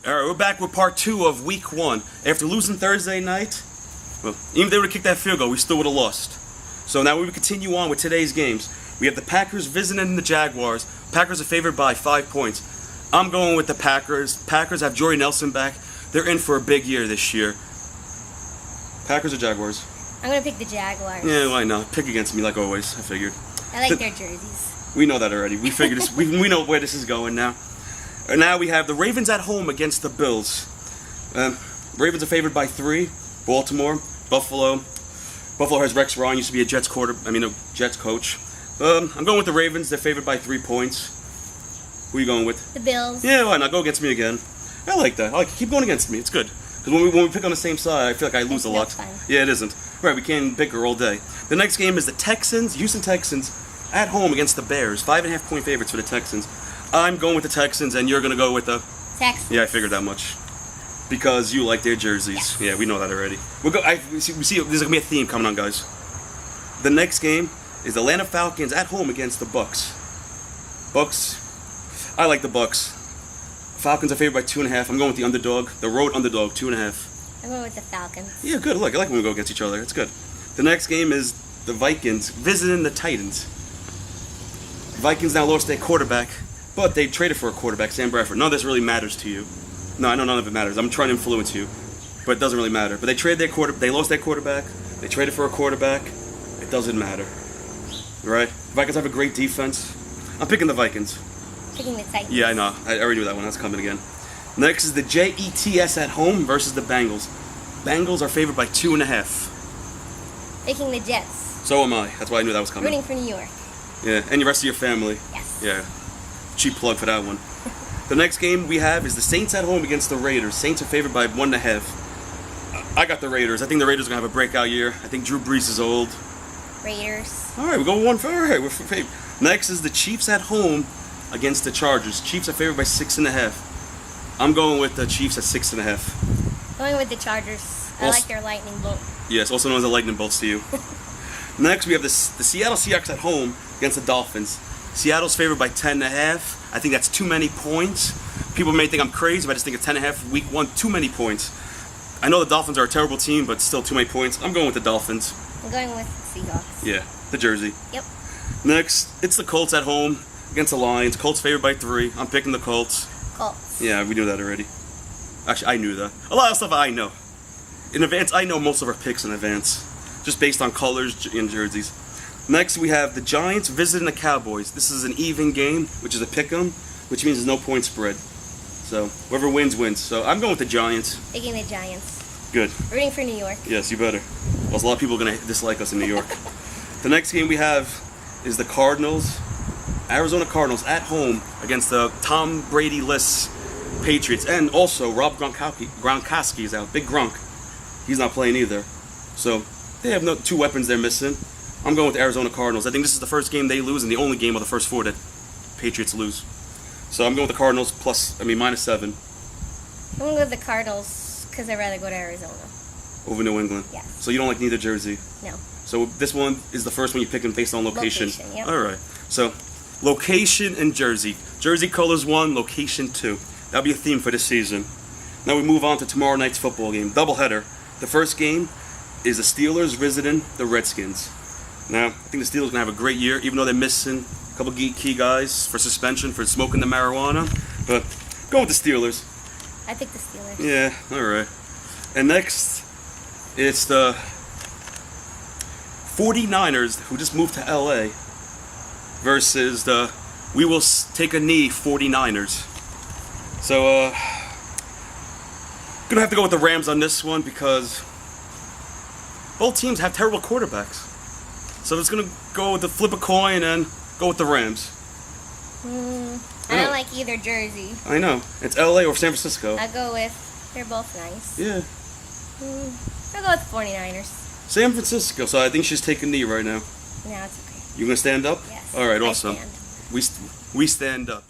Alright, we're back with part 2 of week 1. After losing Thursday night, well, even if they would have kicked that field goal, we still would have lost. So now we would continue on with today's games. We have the Packers visiting the Jaguars. Packers are favored by 5 points. I'm going with the Packers. Packers have Jordy Nelson back. They're in for a big year this year. Packers or Jaguars? I'm going to pick the Jaguars. Yeah, why not? Pick against me like always, I figured. I like their jerseys. We know that already. We figured this. We know where this is going now. Now we have the Ravens at home against the Bills. Ravens are favored by 3. Baltimore, Buffalo. Buffalo has Rex Ryan, used to be a Jets coach. I'm going with the Ravens. They're favored by 3 points. Who are you going with? The Bills. Yeah, why not? Go against me again. I like that. I like it. Keep going against me. It's good. Because when we pick on the same side, I feel like I lose a lot. Fun. Yeah, it isn't. Right, we can't bicker all day. The next game is the Houston Texans, at home against the Bears. 5.5 point favorites for the Texans. I'm going with the Texans, and you're going to go with the... Texans. Yeah, I figured that much. Because you like their jerseys. Yes. Yeah, we know that already. We see there's going to be a theme coming on, guys. The next game is the Atlanta Falcons at home against the Bucks. I like the Bucks. Falcons are favored by 2.5. I'm going with the underdog. The road underdog, 2.5. I'm going with the Falcons. Yeah, good. Look, I like when we go against each other. It's good. The next game is the Vikings visiting the Titans. Vikings now lost their quarterback, but they traded for a quarterback, Sam Bradford. None of this really matters to you. No, I know none of it matters. I'm trying to influence you, but it doesn't really matter. But they traded their quarterback. They lost their quarterback. They traded for a quarterback. It doesn't matter. Right? Vikings have a great defense. I'm picking the Vikings. Picking the Titans. Yeah, I know. I already knew that one. That's coming again. Next is the Jets at home versus the Bengals. Bengals are favored by 2.5. Picking the Jets. So am I. That's why I knew that was coming. Rooting for New York. Yeah, and the rest of your family. Yes. Yeah. Cheap plug for that one. The next game we have is the Saints at home against the Raiders. Saints are favored by 1.5. I got the Raiders. I think the Raiders are going to have a breakout year. I think Drew Brees is old. Raiders. All right, we're going 1 for... All right, we're for favored. Next is the Chiefs at home against the Chargers. Chiefs are favored by 6.5. I'm going with the Chiefs at 6.5. Going with the Chargers. I like their lightning bolt. Yes, also known as the lightning bolts to you. Next, we have the Seattle Seahawks at home against the Dolphins. Seattle's favored by 10.5. I think that's too many points. People may think I'm crazy, but I just think it's 10.5 week 1, too many points. I know the Dolphins are a terrible team, but still too many points. I'm going with the Dolphins. I'm going with the Seahawks. Yeah, the jersey. Yep. Next, it's the Colts at home against the Lions. Colts favored by 3. I'm picking the Colts. Colts. Yeah, we knew that already. Actually, I knew that. A lot of stuff I know. In advance, I know most of our picks in advance. Just based on colors and jerseys. Next, we have the Giants visiting the Cowboys. This is an even game, which is a pick-em, which means there's no point spread. So, whoever wins, wins. So, I'm going with the Giants. Picking the Giants. Good. Rooting for New York. Yes, you better. Well, a lot of people are going to dislike us in New York. The next game we have is the Cardinals. Arizona Cardinals at home against the Tom Brady-less Patriots. And also, Rob Gronkowski is out. Big Gronk. He's not playing either. So, they have 2 weapons they're missing. I'm going with the Arizona Cardinals. I think this is the first game they lose and the only game of the first 4 that Patriots lose. So I'm going with the Cardinals -7. I'm going to go with the Cardinals because I'd rather go to Arizona. Over New England? Yeah. So you don't like neither jersey? No. So this one is the first one you're picking based on location? Location, yep. All right. So location and jersey. Jersey colors 1, location 2. That'll be a theme for this season. Now we move on to tomorrow night's football game. Doubleheader. The first game is the Steelers visiting the Redskins. Now, I think the Steelers are going to have a great year, even though they're missing a couple key guys for suspension for smoking the marijuana. But go with the Steelers. I pick the Steelers. Yeah, all right. And next, it's the 49ers, who just moved to L.A., versus the We Will Take a Knee 49ers. So, going to have to go with the Rams on this one because both teams have terrible quarterbacks. So it's going to go with the flip a coin and go with the Rams. I don't like either jersey. I know. It's LA or San Francisco. I'll go with, they're both nice. Yeah. I'll go with the 49ers. San Francisco. So I think she's taking a knee right now. No, it's okay. You going to stand up? Yes. All right, awesome. I stand. We stand up.